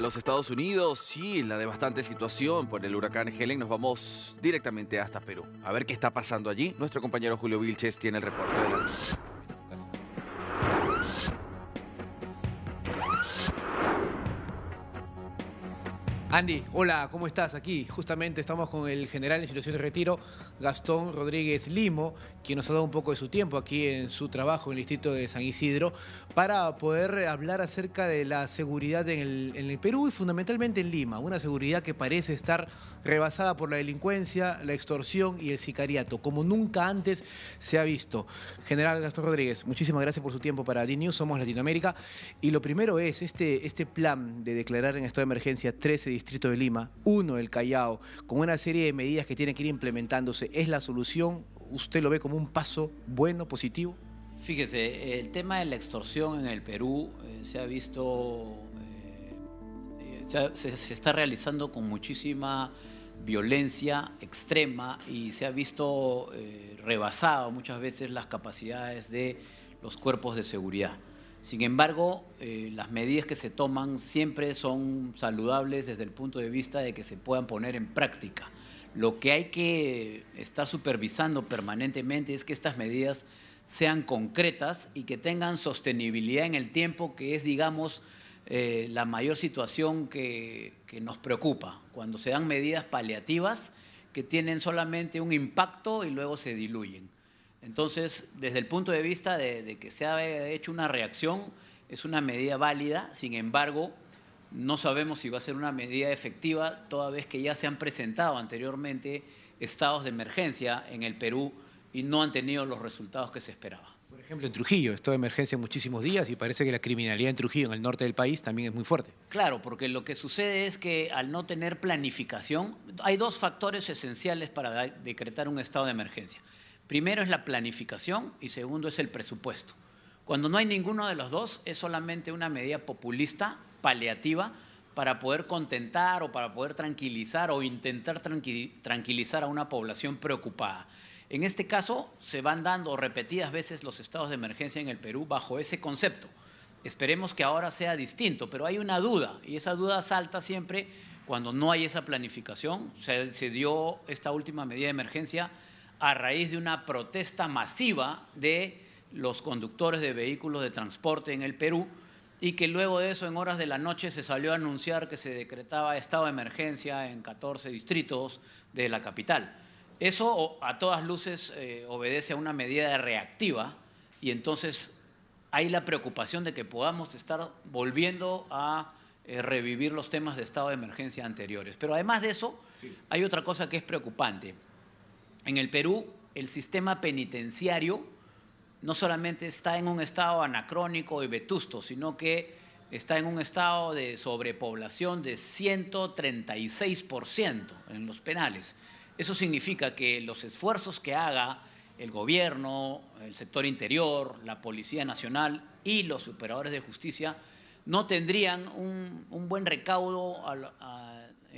Los Estados Unidos y la devastante situación por el huracán Helen, nos vamos directamente hasta Perú. A ver qué está pasando allí. Nuestro compañero Julio Vilches tiene el reporte. Adelante. Andy, hola, ¿cómo estás? Aquí justamente estamos con el general en situación de retiro, Gastón Rodríguez Limo, quien nos ha dado un poco de su tiempo aquí en su trabajo en el distrito de San Isidro, para poder hablar acerca de la seguridad en el Perú y fundamentalmente en Lima, una seguridad que parece estar rebasada por la delincuencia, la extorsión y el sicariato, como nunca antes se ha visto. General Gastón Rodríguez, muchísimas gracias por su tiempo para DNews, somos Latinoamérica, y lo primero es este plan de declarar en estado de emergencia 13 distrito de Lima, uno el Callao, con una serie de medidas que tienen que ir implementándose. ¿Es la solución? ¿Usted lo ve como un paso bueno, positivo? Fíjese, el tema de la extorsión en el Perú se ha visto, se está realizando con muchísima violencia extrema y se ha visto rebasado muchas veces las capacidades de los cuerpos de seguridad. Sin embargo, las medidas que se toman siempre son saludables desde el punto de vista de que se puedan poner en práctica. Lo que hay que estar supervisando permanentemente es que estas medidas sean concretas y que tengan sostenibilidad en el tiempo, que es, digamos, la mayor situación que nos preocupa, cuando se dan medidas paliativas que tienen solamente un impacto y luego se diluyen. Entonces, desde el punto de vista de que se ha hecho una reacción, es una medida válida. Sin embargo, no sabemos si va a ser una medida efectiva, toda vez que ya se han presentado anteriormente estados de emergencia en el Perú y no han tenido los resultados que se esperaba. Por ejemplo, en Trujillo, estado de emergencia muchísimos días y parece que la criminalidad en Trujillo, en el norte del país, también es muy fuerte. Claro, porque lo que sucede es que al no tener planificación, hay dos factores esenciales para decretar un estado de emergencia. Primero es la planificación y segundo es el presupuesto. Cuando no hay ninguno de los dos, es solamente una medida populista, paliativa, para poder contentar o para poder tranquilizar o intentar tranquilizar a una población preocupada. En este caso, se van dando repetidas veces los estados de emergencia en el Perú bajo ese concepto. Esperemos que ahora sea distinto, pero hay una duda, y esa duda salta siempre cuando no hay esa planificación. Se dio esta última medida de emergencia a raíz de una protesta masiva de los conductores de vehículos de transporte en el Perú, y que luego de eso, en horas de la noche, se salió a anunciar que se decretaba estado de emergencia en 14 distritos de la capital. Eso, a todas luces, obedece a una medida reactiva, y entonces hay la preocupación de que podamos estar volviendo a revivir los temas de estado de emergencia anteriores. Pero además de eso, hay otra cosa que es preocupante. En el Perú, el sistema penitenciario no solamente está en un estado anacrónico y vetusto, sino que está en un estado de sobrepoblación de 136% en los penales. Eso significa que los esfuerzos que haga el gobierno, el sector interior, la Policía Nacional y los supervisores de justicia no tendrían un buen recaudo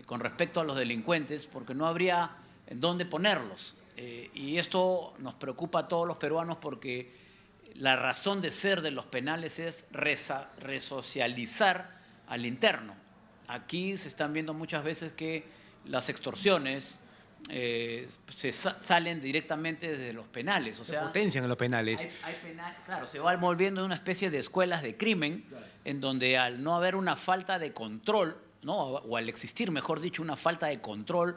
con respecto a los delincuentes, porque no habría en dónde ponerlos. Y esto nos preocupa a todos los peruanos, porque la razón de ser de los penales es resocializar al interno. Aquí se están viendo muchas veces que las extorsiones salen directamente desde los penales. O sea, se potencian en los penales. Claro, se va volviendo una especie de escuelas de crimen, claro, en donde al no haber una falta de control, ¿no? O al existir, mejor dicho, una falta de control,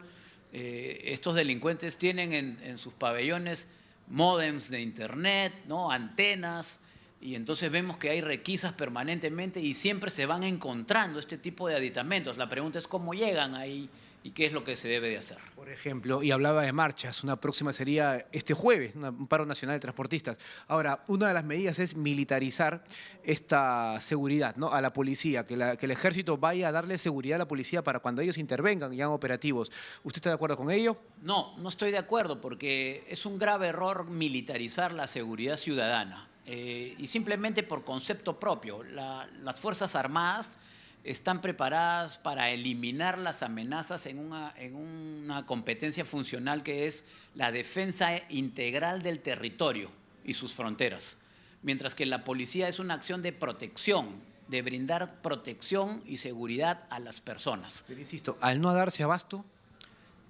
estos delincuentes tienen en sus pabellones módems de internet, ¿no? Antenas, y entonces vemos que hay requisas permanentemente y siempre se van encontrando este tipo de aditamentos. La pregunta es cómo llegan ahí y qué es lo que se debe de hacer. Por ejemplo, y hablaba de marchas, una próxima sería este jueves, un paro nacional de transportistas. Ahora, una de las medidas es militarizar esta seguridad, ¿no? A la policía, que el ejército vaya a darle seguridad a la policía para cuando ellos intervengan y hagan operativos. ¿Usted está de acuerdo con ello? No, no estoy de acuerdo, porque es un grave error militarizar la seguridad ciudadana. Y simplemente por concepto propio. Las Fuerzas Armadas están preparadas para eliminar las amenazas en una competencia funcional que es la defensa integral del territorio y sus fronteras, mientras que la policía es una acción de protección de brindar protección y seguridad a las personas. Pero insisto, al no darse abasto.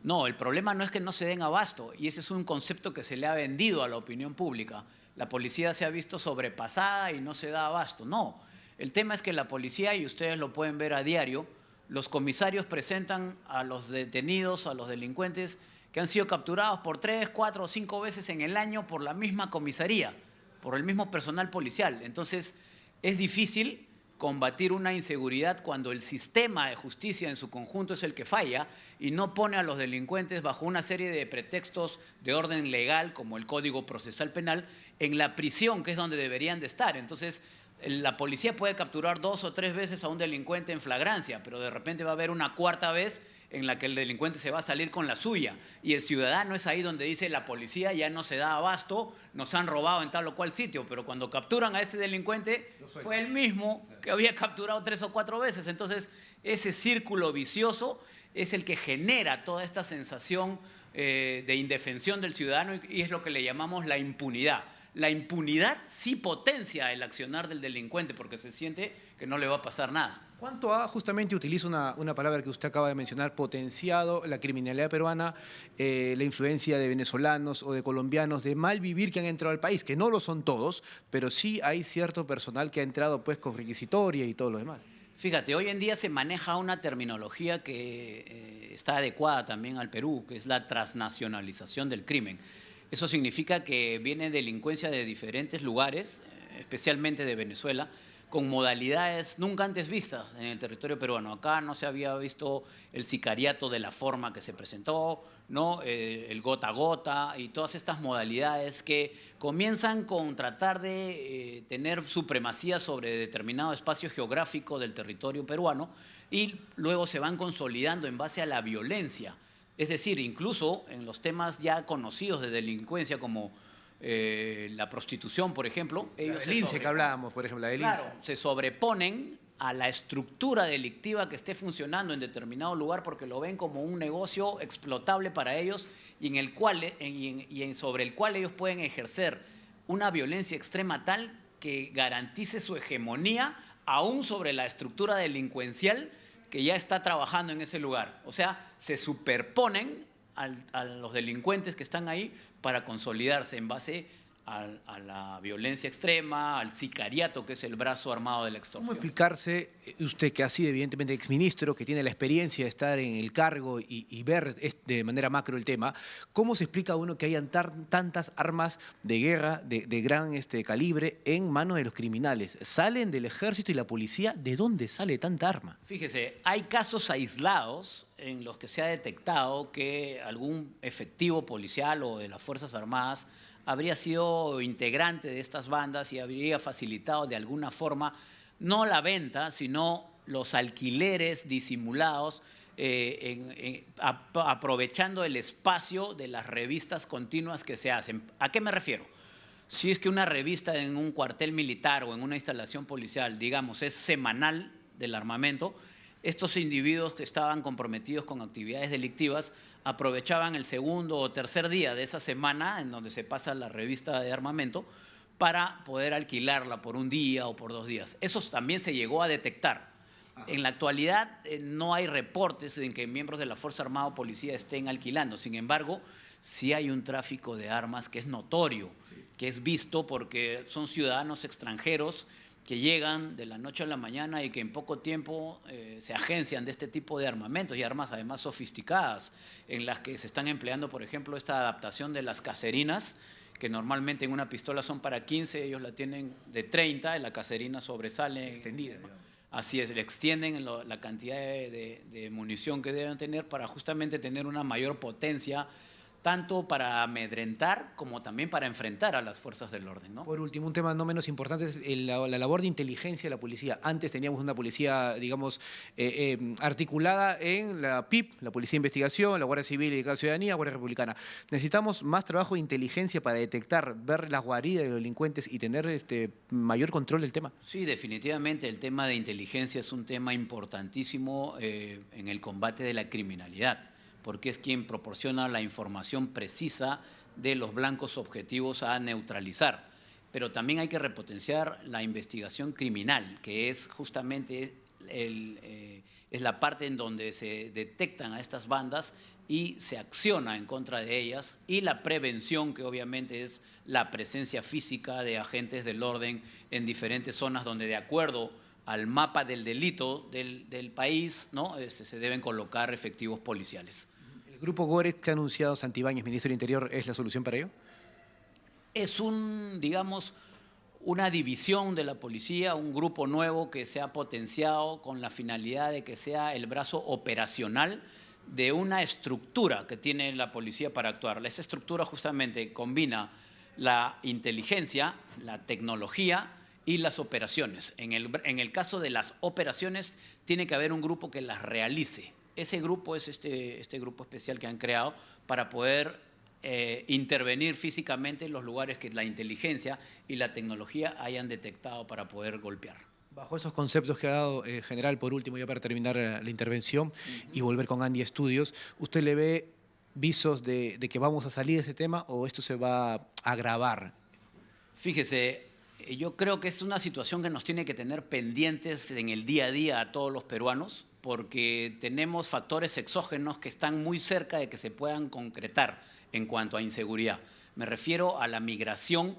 No, el problema no es que no se den abasto, y ese es un concepto que se le ha vendido a la opinión pública. La policía se ha visto sobrepasada y no se da abasto. No, el tema es que la policía, y ustedes lo pueden ver a diario, los comisarios presentan a los detenidos, a los delincuentes que han sido capturados por 3, 4 o 5 veces en el año por la misma comisaría, por el mismo personal policial. Entonces, es difícil combatir una inseguridad cuando el sistema de justicia en su conjunto es el que falla y no pone a los delincuentes bajo una serie de pretextos de orden legal, como el Código Procesal Penal, en la prisión, que es donde deberían de estar. Entonces, la policía puede capturar 2 o 3 veces a un delincuente en flagrancia, pero de repente va a haber una cuarta vez en la que el delincuente se va a salir con la suya. Y el ciudadano es ahí donde dice: la policía ya no se da abasto, nos han robado en tal o cual sitio. Pero cuando capturan a ese delincuente, fue el mismo que había capturado 3 o 4 veces. Entonces, ese círculo vicioso es el que genera toda esta sensación de indefensión del ciudadano, y es lo que le llamamos la impunidad. La impunidad sí potencia el accionar del delincuente porque se siente que no le va a pasar nada. ¿Cuánto ha, justamente utilizo una palabra que usted acaba de mencionar, potenciado la criminalidad peruana, la influencia de venezolanos o de colombianos de mal vivir que han entrado al país? Que no lo son todos, pero sí hay cierto personal que ha entrado pues con requisitoria y todo lo demás. Fíjate, hoy en día se maneja una terminología que está adecuada también al Perú, que es la transnacionalización del crimen. Eso significa que viene delincuencia de diferentes lugares, especialmente de Venezuela, con modalidades nunca antes vistas en el territorio peruano. Acá no se había visto el sicariato de la forma que se presentó, ¿no? El gota a gota y todas estas modalidades que comienzan con tratar de tener supremacía sobre determinado espacio geográfico del territorio peruano y luego se van consolidando en base a la violencia. Es decir, incluso en los temas ya conocidos de delincuencia como la prostitución, por ejemplo, ellos el INSE que hablábamos, por ejemplo, la del INSE. Claro, se sobreponen a la estructura delictiva que esté funcionando en determinado lugar porque lo ven como un negocio explotable para ellos y sobre el cual ellos pueden ejercer una violencia extrema tal que garantice su hegemonía aún sobre la estructura delincuencial que ya está trabajando en ese lugar. O sea, se superponen a los delincuentes que están ahí para consolidarse en base a la violencia extrema, al sicariato, que es el brazo armado de la extorsión. ¿Cómo explicarse, usted que ha sido evidentemente exministro, que tiene la experiencia de estar en el cargo y ver de manera macro el tema, cómo se explica a uno que hayan tantas armas de guerra de gran calibre en manos de los criminales? ¿Salen del ejército y la policía? ¿De dónde sale tanta arma? Fíjese, hay casos aislados en los que se ha detectado que algún efectivo policial o de las Fuerzas Armadas habría sido integrante de estas bandas y habría facilitado de alguna forma no la venta, sino los alquileres disimulados, aprovechando el espacio de las revistas continuas que se hacen. ¿A qué me refiero? Si es que una revista en un cuartel militar o en una instalación policial, digamos, es semanal del armamento, estos individuos que estaban comprometidos con actividades delictivas aprovechaban el segundo o tercer día de esa semana en donde se pasa la revista de armamento para poder alquilarla por un día o por 2 días. Eso también se llegó a detectar. En la actualidad no hay reportes en que miembros de la Fuerza Armada o Policía estén alquilando. Sin embargo, sí hay un tráfico de armas que es notorio, que es visto porque son ciudadanos extranjeros que llegan de la noche a la mañana y que en poco tiempo se agencian de este tipo de armamentos y armas además sofisticadas, en las que se están empleando, por ejemplo, esta adaptación de las caserinas, que normalmente en una pistola son para 15, ellos la tienen de 30, y la caserina sobresale. Extendida. Así es, le extienden la cantidad de munición que deben tener para justamente tener una mayor potencia, tanto para amedrentar como también para enfrentar a las fuerzas del orden, ¿no? Por último, un tema no menos importante es la labor de inteligencia de la policía. Antes teníamos una policía, digamos, articulada en la PIP, la Policía de Investigación, la Guardia Civil y la Ciudadanía, Guardia Republicana. Necesitamos más trabajo de inteligencia para detectar, ver las guaridas de los delincuentes y tener mayor control del tema. Sí, definitivamente el tema de inteligencia es un tema importantísimo en el combate de la criminalidad, porque es quien proporciona la información precisa de los blancos objetivos a neutralizar. pero también hay que repotenciar la investigación criminal, que es justamente es la parte en donde se detectan a estas bandas y se acciona en contra de ellas, y la prevención, que obviamente es la presencia física de agentes del orden en diferentes zonas donde, de acuerdo al mapa del delito del país, ¿no? Se deben colocar efectivos policiales. ¿El grupo Gorex que ha anunciado Santibáñez, ministro del Interior, es la solución para ello? Es digamos, una división de la policía, un grupo nuevo que se ha potenciado con la finalidad de que sea el brazo operacional de una estructura que tiene la policía para actuar. Esa estructura justamente combina la inteligencia, la tecnología y las operaciones. En el caso de las operaciones tiene que haber un grupo que las realice. Ese grupo es este grupo especial que han creado para poder intervenir físicamente en los lugares que la inteligencia y la tecnología hayan detectado para poder golpear. Bajo esos conceptos que ha dado general, por último, ya para terminar la intervención y volver con Andy Estudios, ¿usted le ve visos de que vamos a salir de este tema o esto se va a agravar? Fíjese, yo creo que es una situación que nos tiene que tener pendientes en el día a día a todos los peruanos, porque tenemos factores exógenos que están muy cerca de que se puedan concretar en cuanto a inseguridad. Me refiero a la migración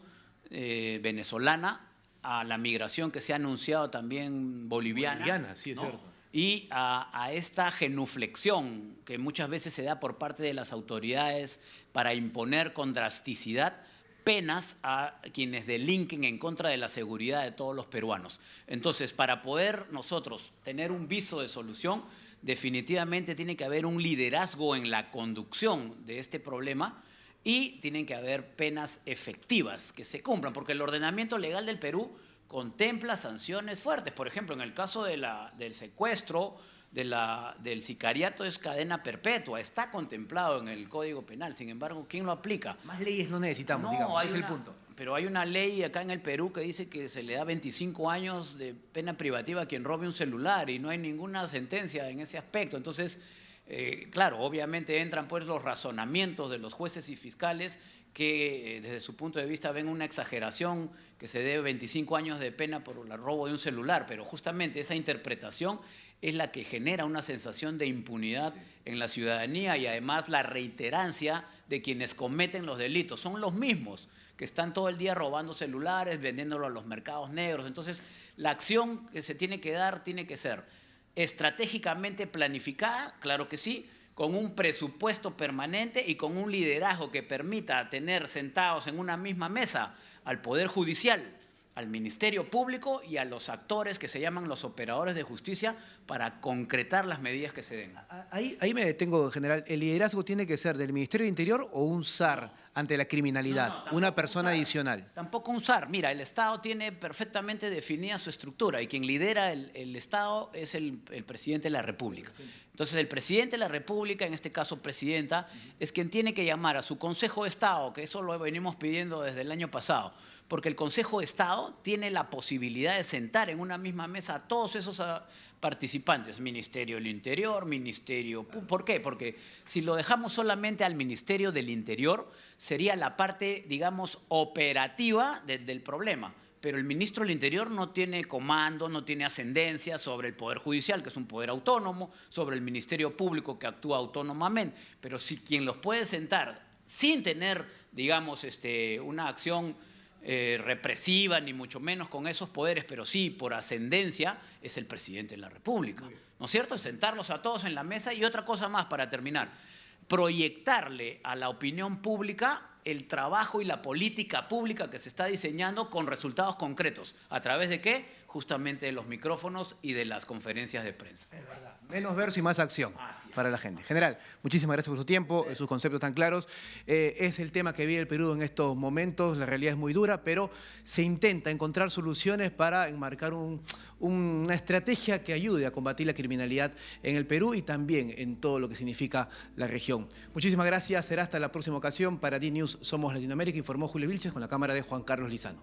venezolana, a la migración que se ha anunciado también boliviana, Sí, es ¿no? cierto. Y a esta genuflexión que muchas veces se da por parte de las autoridades para imponer con drasticidad penas a quienes delinquen en contra de la seguridad de todos los peruanos. Entonces, para poder nosotros tener un viso de solución, definitivamente tiene que haber un liderazgo en la conducción de este problema y tienen que haber penas efectivas que se cumplan, porque el ordenamiento legal del Perú contempla sanciones fuertes. Por ejemplo, en el caso del secuestro, del sicariato, es cadena perpetua, está contemplado en el Código Penal. Sin embargo, ¿quién lo aplica? Más leyes no necesitamos, digamos, ese es el punto. Pero hay una ley acá en el Perú que dice que se le da 25 años de pena privativa a quien robe un celular y no hay ninguna sentencia en ese aspecto. Entonces, claro, obviamente entran pues los razonamientos de los jueces y fiscales que desde su punto de vista ven una exageración que se debe 25 años de pena por el robo de un celular, pero justamente esa interpretación es la que genera una sensación de impunidad en la ciudadanía y además la reiterancia de quienes cometen los delitos. Son los mismos que están todo el día robando celulares, vendiéndolo a los mercados negros. Entonces, la acción que se tiene que dar tiene que ser estratégicamente planificada, claro que sí, con un presupuesto permanente y con un liderazgo que permita tener sentados en una misma mesa al Poder Judicial, al Ministerio Público y a los actores que se llaman los operadores de justicia para concretar las medidas que se den. Ahí me detengo, general. ¿El liderazgo tiene que ser del Ministerio del Interior o un SAR ante la criminalidad? Una persona adicional. Tampoco un SAR. Mira, el Estado tiene perfectamente definida su estructura y quien lidera el Estado es el presidente de la República. Entonces, el presidente de la República, en este caso presidenta, es quien tiene que llamar a su Consejo de Estado, que eso lo venimos pidiendo desde el año pasado, porque el Consejo de Estado tiene la posibilidad de sentar en una misma mesa a todos esos participantes, Ministerio del Interior, Ministerio... ¿Por qué? Porque si lo dejamos solamente al Ministerio del Interior, sería la parte, digamos, operativa del problema. Pero el ministro del Interior no tiene comando, no tiene ascendencia sobre el Poder Judicial, que es un poder autónomo, sobre el Ministerio Público, que actúa autónomamente. Pero si quien los puede sentar sin tener, digamos, una acción represiva, ni mucho menos con esos poderes, pero sí por ascendencia, es el presidente de la República. ¿No es cierto? Sentarlos a todos en la mesa. Y otra cosa más para terminar, proyectarle a la opinión pública el trabajo y la política pública que se está diseñando con resultados concretos. ¿A través de qué? Justamente de los micrófonos y de las conferencias de prensa. Es verdad. Menos verso y más acción para la gente. General, muchísimas gracias por su tiempo, sus conceptos tan claros. Es el tema que vive el Perú en estos momentos. La realidad es muy dura, pero se intenta encontrar soluciones para enmarcar una estrategia que ayude a combatir la criminalidad en el Perú y también en todo lo que significa la región. Muchísimas gracias. Será hasta la próxima ocasión. Para D-News Somos Latinoamérica, informó Julio Vilches con la cámara de Juan Carlos Lizano.